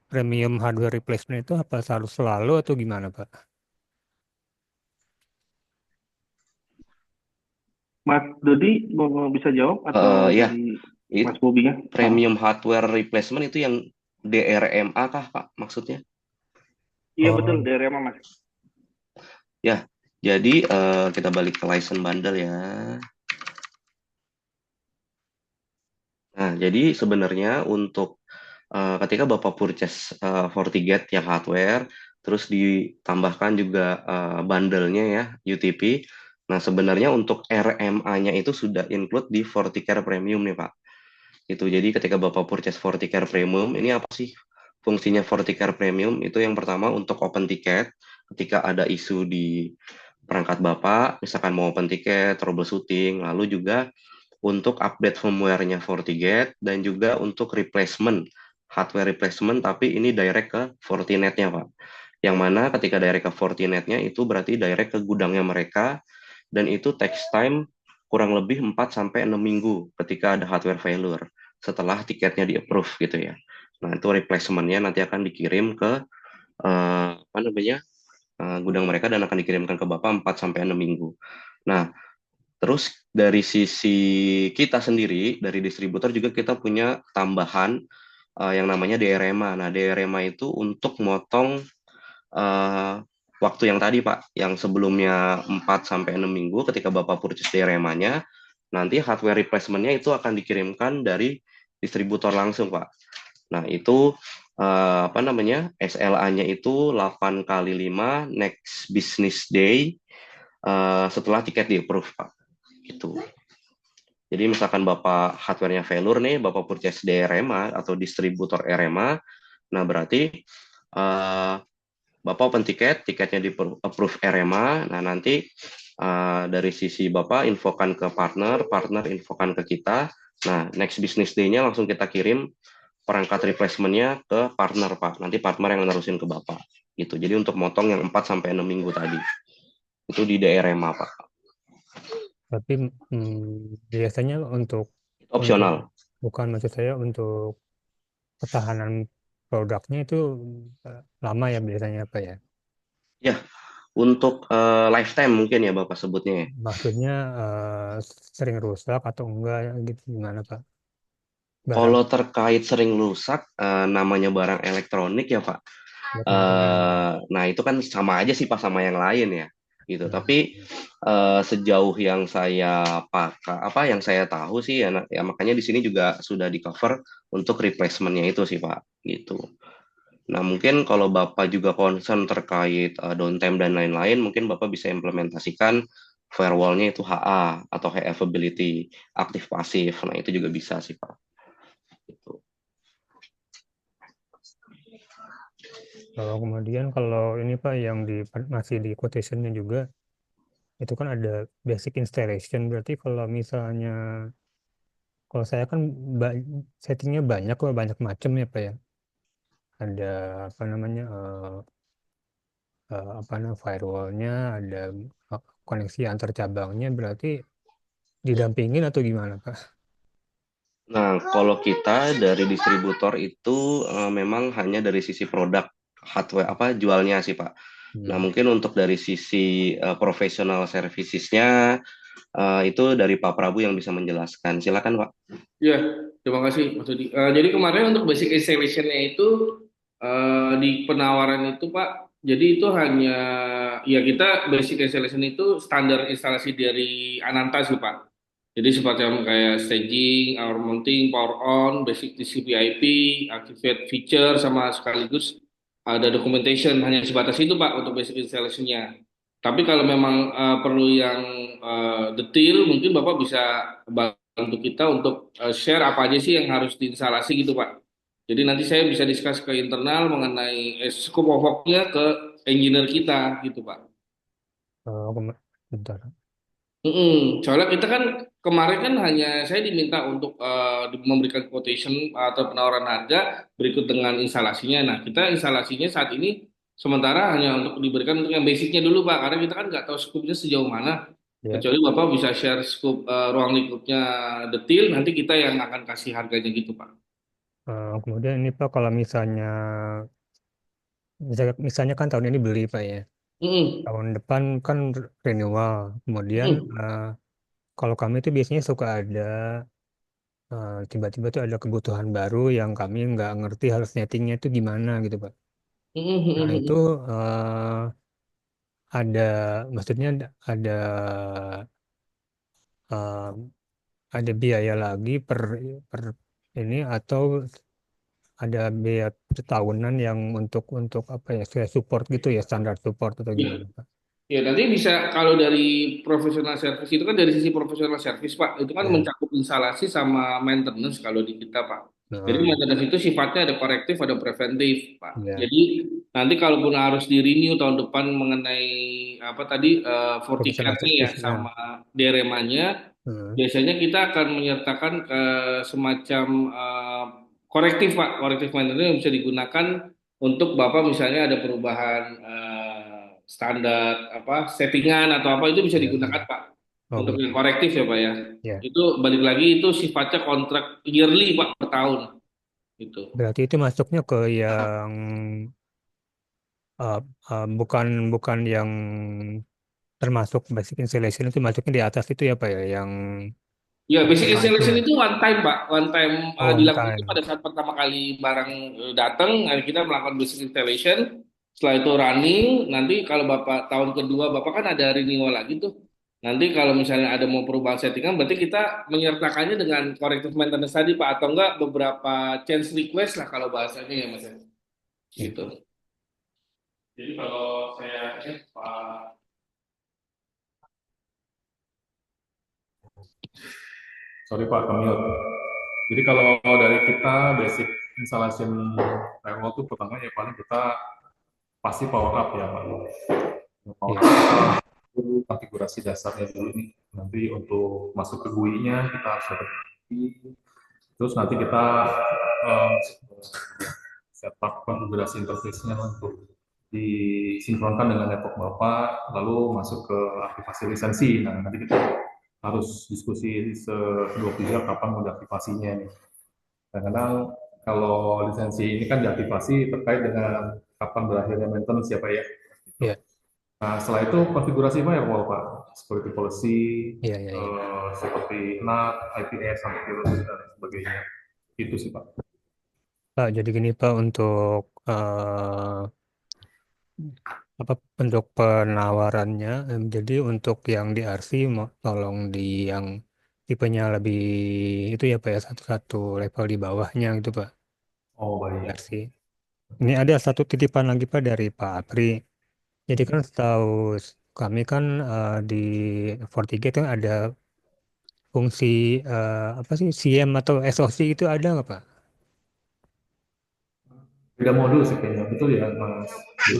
premium hardware replacement itu apa harus selalu atau gimana Pak? Mas Dodi mau bisa jawab atau Ya, dari itu Mas Bobi ya? premium hardware replacement itu yang DRMA kah, Pak, maksudnya? Iya betul, Oh, dari Rema Mas. Ya, jadi kita balik ke license bundle ya. Nah, jadi sebenarnya untuk ketika Bapak purchase FortiGate yang hardware, terus ditambahkan juga bundle-nya ya, UTP. Nah, sebenarnya untuk RMA-nya itu sudah include di FortiCare Premium nih, Pak. Itu jadi ketika Bapak purchase FortiCare Premium, ini apa sih fungsinya FortiCare Premium? Itu yang pertama untuk open ticket, ketika ada isu di perangkat Bapak, misalkan mau open ticket, troubleshooting, lalu juga untuk update firmware-nya FortiGate dan juga untuk replacement, hardware replacement, tapi ini direct ke Fortinet-nya, Pak. Yang mana ketika direct ke Fortinet-nya itu berarti direct ke gudangnya mereka, dan itu takes time kurang lebih 4 sampai 6 minggu ketika ada hardware failure setelah tiketnya di-approve gitu ya. Nah, itu replacement-nya nanti akan dikirim ke apa namanya? Gudang mereka dan akan dikirimkan ke Bapak 4 sampai 6 minggu. Nah, terus dari sisi kita sendiri, dari distributor juga kita punya tambahan yang namanya DRMA. Nah, DRMA itu untuk motong eh, waktu yang tadi, Pak, yang sebelumnya 4 sampai 6 minggu ketika Bapak purchase DRMA-nya, nanti hardware replacement-nya itu akan dikirimkan dari distributor langsung, Pak. Nah, itu apa namanya? SLA-nya itu 8 kali 5 next business day setelah tiket di-approve, Pak. Gitu. Jadi misalkan Bapak hardware-nya failure nih, Bapak purchase di RMA atau distributor RMA, nah berarti uh, Bapak open tiket, tiketnya di approve RMA, nah nanti dari sisi Bapak infokan ke partner, partner infokan ke kita, nah next business day-nya langsung kita kirim perangkat replacement-nya ke partner, Pak. Nanti partner yang nerusin ke Bapak. Gitu. Jadi untuk motong yang 4 sampai 6 minggu tadi. Itu di DRMA, Pak. tapi biasanya untuk Opsional. bukan maksud saya untuk ketahanan produknya itu lama ya biasanya apa ya? Ya, untuk lifetime mungkin ya Bapak sebutnya ya. Maksudnya sering rusak atau enggak gitu gimana Pak? Barang Kalau terkait sering rusak, namanya barang elektronik ya Pak. ya kan maksudnya Nah itu kan sama aja sih Pak sama yang lain ya, gitu. ya, Tapi sejauh yang saya pakai, apa yang saya tahu sih ya, ya makanya di sini juga sudah di cover untuk replacement-nya itu sih Pak, gitu. Nah mungkin kalau Bapak juga concern terkait downtime dan lain-lain, mungkin Bapak bisa implementasikan firewall-nya itu HA atau high availability, aktif pasif. Nah itu juga bisa sih Pak. Gitu. kalau kemudian kalau ini Pak yang masih di quotationnya juga itu kan ada basic installation berarti kalau misalnya kalau saya kan ba- settingnya banyak kok banyak macam ya Pak ya ada apa namanya apa namanya firewallnya ada koneksi antar cabangnya berarti didampingin atau gimana, Pak? Nah, kalau kita dari distributor itu memang hanya dari sisi produk hardware apa jualnya sih, Pak. Nah, Hmm. mungkin untuk dari sisi professional servicesnya itu dari Pak Prabu yang bisa menjelaskan. Silakan, Pak. Ya, terima kasih Mas Dodi. Jadi kemarin untuk basic installation-nya itu di penawaran itu Pak, jadi itu hanya ya kita basic installation itu standar instalasi dari Ananta sih Pak. Jadi semacam kayak staging, hour mounting, power on, basic TCP/IP, activate feature sama sekaligus ada documentation hanya sebatas itu Pak untuk basic installation-nya. Tapi kalau memang perlu yang detail, mungkin Bapak bisa bantu kita untuk share apa aja sih yang harus diinstalasi gitu Pak. Jadi nanti saya bisa discuss ke internal mengenai scope of work-nya ke engineer kita gitu Pak. Bentar. Soalnya kita kan kemarin kan hanya saya diminta untuk memberikan quotation atau penawaran harga berikut dengan instalasinya. Nah, kita instalasinya saat ini sementara hanya untuk diberikan untuk yang basicnya dulu Pak, karena kita kan nggak tahu skupnya sejauh mana. Ya. Kecuali Bapak bisa share skup ruang lingkupnya detail, nanti kita yang akan kasih harganya gitu Pak. Kemudian ini Pak, kalau misalnya kan tahun ini beli Pak ya, Mm-mm. tahun depan kan renewal. Kemudian Mm-mm. kalau kami itu biasanya suka ada tiba-tiba tuh ada kebutuhan baru yang kami nggak ngerti harus settingnya itu gimana gitu Pak. Nah itu Mm-mm. ada, maksudnya ada eh, ada biaya lagi per ini, atau ada biaya tahunan yang untuk apa ya, kayak support gitu ya, standar support atau Ya, gimana Pak? ya, nanti bisa kalau dari profesional service itu kan dari sisi profesional service Pak, itu kan Ya. mencakup instalasi sama maintenance kalau di kita Pak. Jadi Nah, maintenance itu sifatnya ada korektif, ada preventif Pak. ya, Jadi nanti kalaupun harus di renew tahun depan mengenai apa tadi profesional FortiCare-nya ya service. Nah, sama DREMA-nya, hmm, biasanya kita akan menyertakan ke semacam korektif Pak, korektif maintenance yang bisa digunakan untuk Bapak misalnya ada perubahan standar apa settingan atau apa itu bisa ya, digunakan ya. Pak Oh untuk gitu. yang korektif ya Pak ya. Ya. Itu balik lagi itu sifatnya kontrak yearly Pak per tahun gitu. Berarti itu masuknya ke yang uh, bukan bukan yang termasuk basic installation, itu masuknya di atas itu ya Pak ya, yang Ya, basic pertama itu installation ya. itu one time, Pak. One time Oh, one dilakukan itu time. pada saat pertama kali barang datang, kita melakukan basic installation. Setelah itu running, nanti kalau Bapak tahun kedua, Bapak kan ada renewal lagi tuh. Nanti kalau misalnya ada mau perubahan settingan, berarti kita menyertakannya dengan corrective maintenance tadi, Pak. Atau enggak beberapa change request lah kalau bahasanya ya, Mas. Ya. Gitu. Jadi kalau saya lihat, Pak. Sorry Pak, Kamil. Jadi kalau dari kita basic installation firewall itu pertama ya paling kita pasti power up ya Pak. Power Ya. up itu konfigurasi dasarnya dulu nih. Nanti untuk masuk ke GUI-nya kita harus dapat GUI. Terus nanti kita um, setup konfigurasi interface-nya untuk disinkronkan dengan network Bapak, lalu masuk ke aktivasi lisensi. Nah, nanti kita harus diskusi kedua pihak kapan mau diaktifasinya nih. Kadang-kadang kalau lisensi ini kan diaktifasi terkait dengan kapan berakhirnya maintenance ya Pak ya. Ya. Nah setelah itu konfigurasi firewall Pak, security policy, Ya, ya, ya. seperti NAT, IPS, antivirus dan sebagainya. Itu sih Pak. Pak, jadi gini Pak, untuk apa bentuk penawarannya, jadi untuk yang di RC tolong di yang tipenya lebih itu ya Pak ya, satu level di bawahnya gitu Pak, Oh di baik. RC. Ini ada satu titipan lagi Pak dari Pak Apri. Jadi kan setahu kami kan di FortiGate kan ada fungsi apa sih, CM atau SOC itu ada nggak Pak? Beda modul sih kayaknya, betul ya Mas?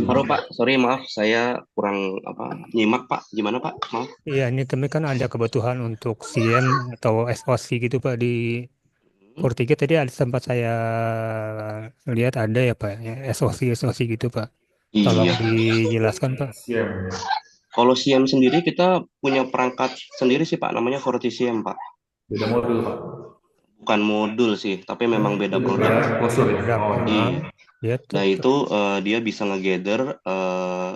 Halo Pak, sorry maaf saya kurang apa nyimak Pak. Gimana Pak? Maaf. Iya, ini kami kan ada kebutuhan untuk CM atau SOC gitu Pak di FortiGate. Tadi ada sempat saya lihat ada ya Pak, ya, SOC gitu Pak. Tolong Iya. dijelaskan Pak. Siap. Kalau CM sendiri kita punya perangkat sendiri sih Pak, namanya FortiCM Pak. Beda modul, Pak. Bukan modul sih, tapi memang beda Beda produk. enclosure ya. Produk. Oh, Iya. Ya, Nah itu dia bisa nge-gather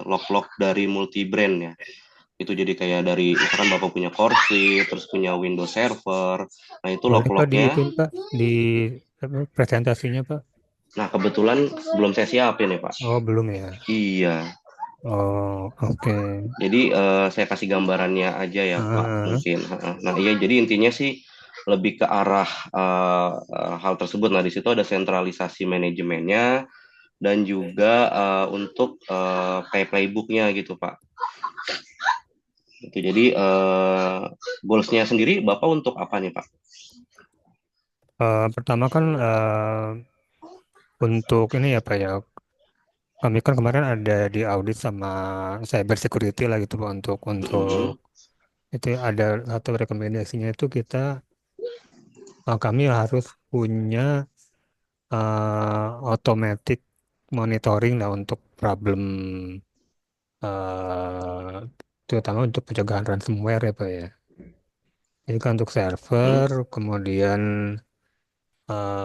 log-log dari multi-brand ya. Itu jadi kayak dari misalkan Bapak punya Corsair, terus punya Windows Server. Nah itu boleh Pak di log-lognya. itu Pak di apa, presentasinya Pak. Nah kebetulan belum saya siapin nih Pak. Oh belum ya. Iya. Oh oke. Jadi saya kasih gambarannya aja ya Pak mungkin. Nah iya jadi intinya sih lebih ke arah hal tersebut. Nah di situ ada sentralisasi manajemennya dan juga untuk playbooknya gitu Pak. Gitu. Jadi goalsnya sendiri Bapak untuk apa nih Pak? Pertama kan untuk ini ya Pak ya, kami kan kemarin ada di audit sama cyber security lah gitu Pak, untuk itu ada satu rekomendasinya itu kami harus punya automatic monitoring lah untuk problem, uh, terutama untuk pencegahan ransomware ya Pak ya. Jadi kan untuk server, kemudian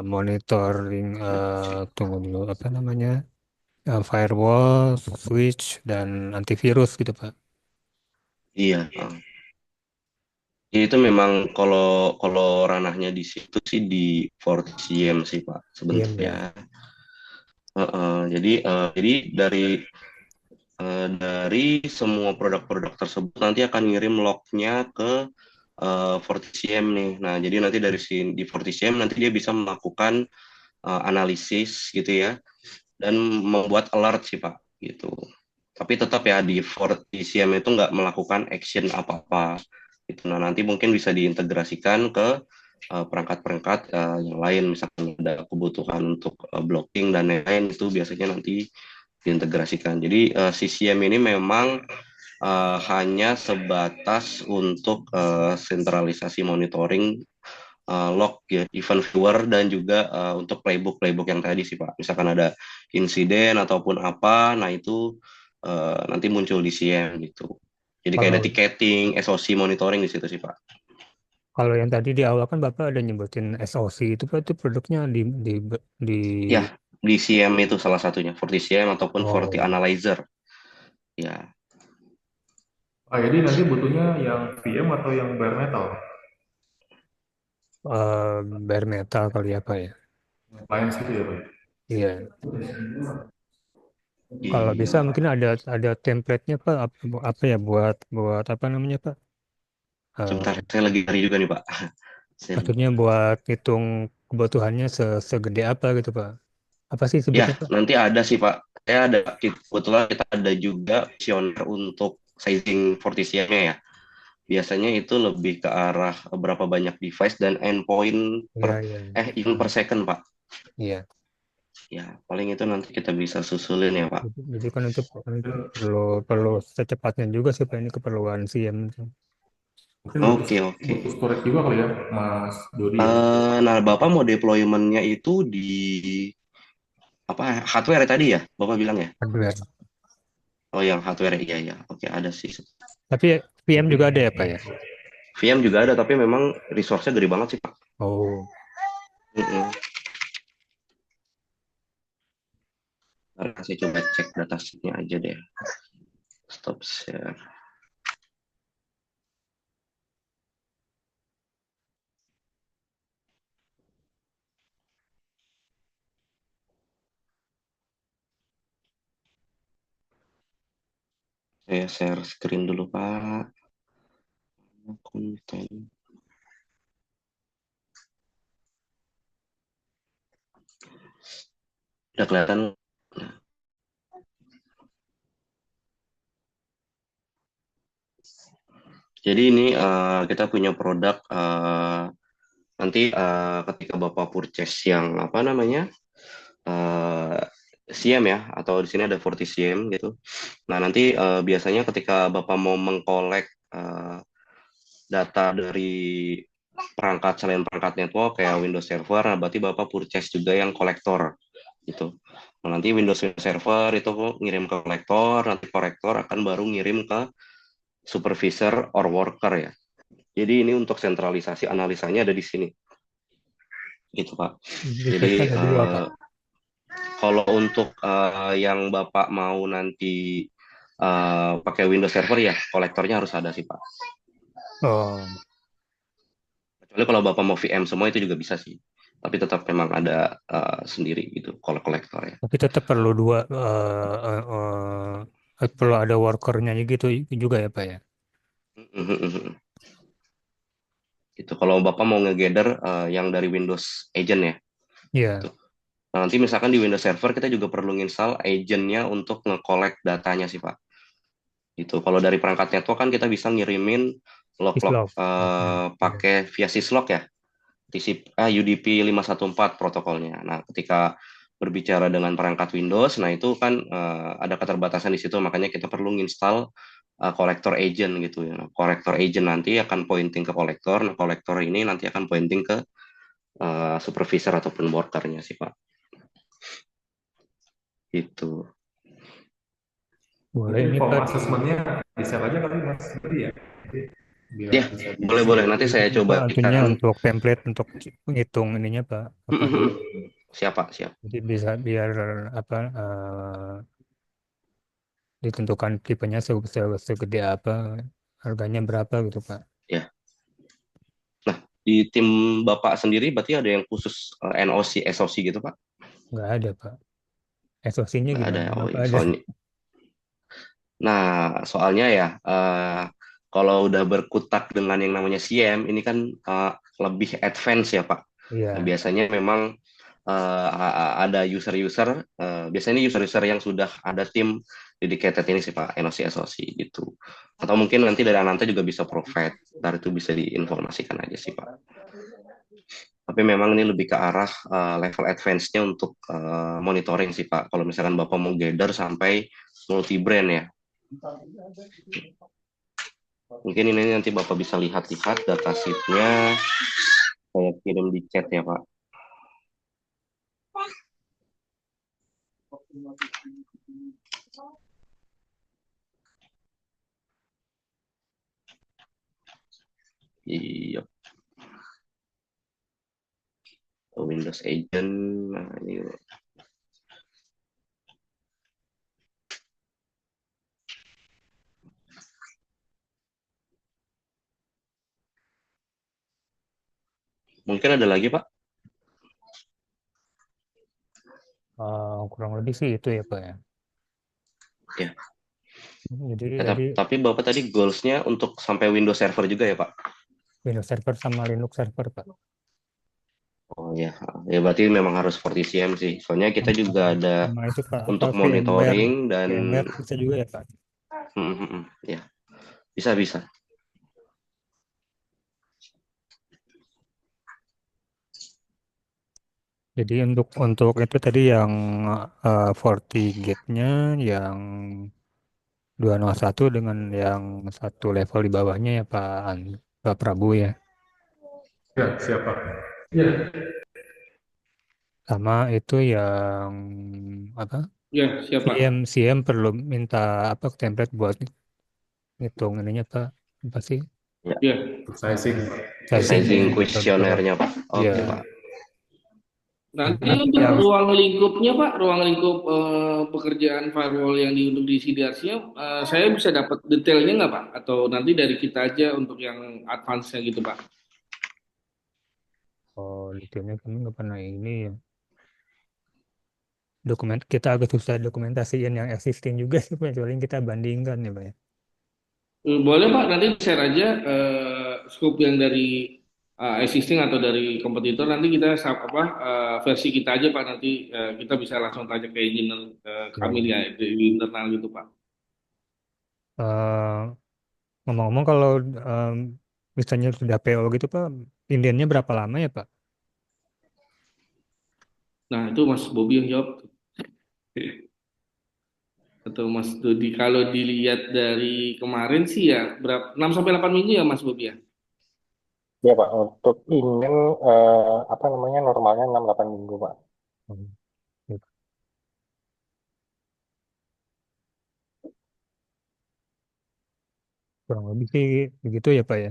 monitoring, tunggu dulu apa namanya, firewall, switch, dan antivirus gitu Pak. Iya. Itu memang kalau kalau ranahnya di situ sih di FortiCM sih Pak Iya, sebenarnya. ya. Jadi dari semua produk-produk tersebut nanti akan ngirim lognya ke FortiCM nih. Nah jadi nanti di FortiCM nanti dia bisa melakukan analisis gitu ya dan membuat alert sih Pak gitu. Tapi tetap ya di FortiCM itu nggak melakukan action apa-apa. Gitu. Nah nanti mungkin bisa diintegrasikan ke perangkat-perangkat yang lain, misalkan ada kebutuhan untuk blocking dan lain-lain itu biasanya nanti diintegrasikan. Jadi CCM ini memang hanya sebatas untuk sentralisasi monitoring log ya, event viewer dan juga untuk playbook yang tadi sih Pak. Misalkan ada insiden ataupun apa, nah itu nanti muncul di CM gitu. Jadi kayak ada Kalau ticketing, SOC monitoring di situ sih Pak. kalau yang tadi di awal kan Bapak ada nyebutin SOC itu Pak, itu produknya di Ya, di CM itu salah satunya, FortiCM ataupun Forti oh, Analyzer. Ya, jadi nanti butuhnya yang VM atau yang bare metal? bare metal kali apa ya? Appliance gitu ya, Pak? Iya. Kalau bisa iya. mungkin ada template-nya Pak, apa ya, buat buat apa namanya Pak? Sebentar, Eh, saya lagi cari juga nih Pak. Saya lupa. maksudnya buat hitung kebutuhannya segede apa gitu Pak? Apa sih Ya, sebutnya Pak? nanti ada sih Pak. Saya ada, kebetulan kita ada juga visioner untuk sizing FortiCM-nya ya. Biasanya itu lebih ke arah berapa banyak device dan endpoint Iya, iya. event per second Pak. Iya. Ya, paling itu nanti kita bisa susulin ya Pak. Jadi kan itu perlu perlu secepatnya juga sih Pak, ini keperluan CM itu. Mungkin Oke, oke. butuh storage juga kali ya, Mas Dodi ya. Nah, Bapak mau deployment-nya itu di apa hardware tadi ya? Bapak bilang ya? Hardware. Oh, yang hardware iya ya. Oke, ada sih. Tapi VM juga ada ya Pak ya? VM juga ada, tapi memang resource-nya gede banget sih Pak. Oh, Mm-mm. Ntar saya coba cek datasheet-nya aja deh. Stop share. Saya share screen dulu Pak. Konten. Udah kelihatan. Jadi ini kita punya produk nanti ketika Bapak purchase yang apa namanya uh, CM ya, atau di sini ada FortiCM gitu. Nah nanti biasanya ketika Bapak mau mengkolek data dari perangkat selain perangkat network kayak Windows Server, nah berarti Bapak purchase juga yang kolektor gitu. Nah, nanti Windows Server itu ngirim ke kolektor, nanti kolektor akan baru ngirim ke supervisor or worker ya. Jadi ini untuk sentralisasi analisanya ada di sini. Gitu, Pak. Di Jadi ada dua, Pak. kalau untuk yang Bapak mau nanti pakai Windows Server ya, kolektornya harus ada sih, Pak. Oh, Kecuali kalau Bapak mau VM semua itu juga bisa sih. Tapi tetap memang ada sendiri gitu, kalau kolektor ya. tapi tetap perlu dua, perlu ada workernya gitu juga ya, Pak ya. Gitu. Kalau Bapak mau nge-gather yang dari Windows Agent ya. Iya, Gitu. Nah, nanti misalkan di Windows Server kita juga perlu install agent-nya untuk nge-collect datanya sih, Pak. Gitu. Kalau dari perangkat network kan kita bisa ngirimin log-log dislog. pakai via syslog ya. UDP 514 protokolnya. Nah, ketika berbicara dengan perangkat Windows, nah itu kan ada keterbatasan di situ, makanya kita perlu install kolektor agent gitu ya. Kolektor agent nanti akan pointing ke kolektor, nah kolektor ini nanti akan pointing ke supervisor ataupun workernya sih, Pak. Gitu. Boleh Mungkin ini, form Pak. asesmennya di-share aja kali Mas Budi ya. Jadi biar Ya, bisa boleh-boleh. Nanti saya coba Itunya berikan. untuk template untuk ngitung ininya, Pak. Apa Siapa, siap. jadi bisa biar apa ditentukan tipenya segede apa, harganya berapa gitu, Pak. Ya. Nah, di tim Bapak sendiri berarti ada yang khusus NOC, SOC gitu, Pak? Nggak ada, Pak. SOC-nya Nggak ada. gimana? Oh, Kenapa iya. ada? Soalnya ya, kalau udah berkutat dengan yang namanya CM, ini kan lebih advance ya, Pak. Nah, Iya. biasanya memang ada user-user, biasanya user-user yang sudah ada tim dedicated ini sih, Pak, NOC SOC gitu. Atau mungkin nanti dari Ananta juga bisa provide, dari itu bisa diinformasikan aja sih, Pak. Tapi memang ini lebih ke arah level advance-nya untuk monitoring sih, Pak. Kalau misalkan Bapak mau gather sampai multi-brand ya. Mungkin ini nanti Bapak bisa lihat-lihat datasheet-nya. Saya kirim di chat ya, Pak. Iya, Windows Agent. Nah, ini mungkin ada lagi, Pak. Kurang lebih sih itu ya, Pak ya. Ya. Jadi Tapi Bapak tadi goals-nya untuk sampai Windows Server juga ya, Pak? Windows Server sama Linux Server, Pak. Oh ya, ya berarti memang harus 40 cm sih. Soalnya kita juga ada Sama itu, Pak, apa untuk monitoring dan VMware bisa juga ya, Pak. Ya, bisa. Jadi untuk itu tadi yang 40 gig-nya yang 201 dengan yang satu level di bawahnya ya, Pak Prabu ya. Ya, siapa? Ya, Sama itu yang apa? Ya, siapa? CM perlu minta apa template buat ngitung ininya, Pak. Apa sih? Ya. sizing. Sizing Betul. kuesionernya, Pak. Iya. Oke, Pak. Nanti Nah, untuk yang ruang lingkupnya, Pak, ruang lingkup pekerjaan firewall yang untuk di CDRC-nya, saya bisa dapat detailnya nggak, Pak? Atau nanti dari kita aja untuk yang advance-nya gitu, Pak? detailnya kami nggak pernah ini ya. Kita agak susah dokumentasiin yang existing juga sih, Pak. Soalnya kita bandingkan ya, Pak ya. Boleh, Pak, nanti share aja scope yang dari existing atau dari kompetitor. Nanti kita versi kita aja, Pak. Nanti kita bisa langsung tanya ke engineer Ya, kami ya. di internal gitu, Pak. Eh, Ngomong-ngomong kalau misalnya sudah PO gitu, Pak, Indiannya berapa lama ya, Pak? Nah, itu Mas Bobi yang jawab. Atau Mas Dodi, kalau dilihat dari kemarin sih ya berapa 6 sampai 8 minggu ya Mas Bobi ya. Ya Pak, untuk email apa namanya normalnya 6-8 minggu Pak. Hmm, gitu. kurang lebih sih begitu ya Pak ya.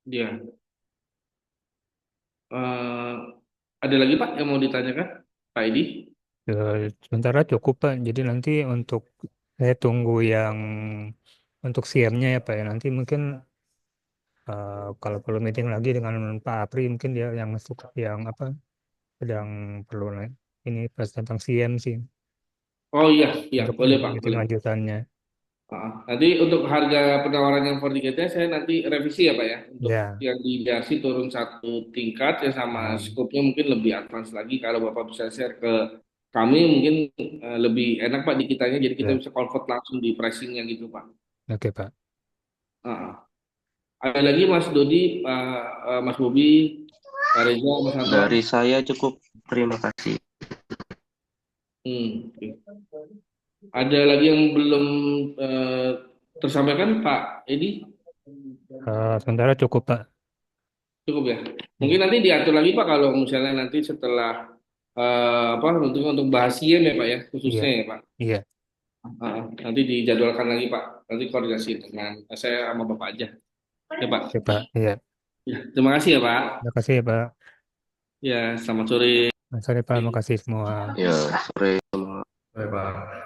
Dia. Eh, ada lagi Pak yang mau ditanyakan, Pak Edi? Sementara cukup Pak. Jadi nanti untuk saya tunggu yang untuk SIEM-nya ya Pak ya. Nanti mungkin kalau perlu meeting lagi dengan Pak Apri mungkin dia yang masuk yang apa sedang perlu ini pas tentang SIEM sih Oh iya, iya untuk boleh Pak, meeting boleh. lanjutannya. Nanti untuk harga penawaran yang Fortigatnya saya nanti revisi ya Pak ya. Untuk Ya, yang di Darsi turun satu tingkat ya sama um, scope-nya mungkin lebih advance lagi. Kalau Bapak bisa share ke kami mungkin lebih enak Pak di kitanya jadi kita ya, bisa convert langsung di pricing-nya gitu Pak. oke Pak. Ah. Ada lagi Mas Dodi, Mas Bobi, Pak Reza, Mas Anton. Dari saya cukup, terima kasih. Oke. Ada lagi yang belum eh, tersampaikan Pak Edi? Sementara cukup Pak. Cukup ya. Ya, Mungkin nanti diatur lagi Pak kalau misalnya nanti setelah apa untuk bahas SIEM ya Pak ya iya, khususnya ya Pak. iya, Nanti dijadwalkan lagi Pak. Nanti koordinasi dengan saya sama Bapak aja. Ya Pak. oke Pak. Iya, Ya, terima kasih ya Pak. terima kasih ya Pak. Ya, selamat sore. Mas Sore Pak, makasih semua. Ya, sore semua. Baik, Pak.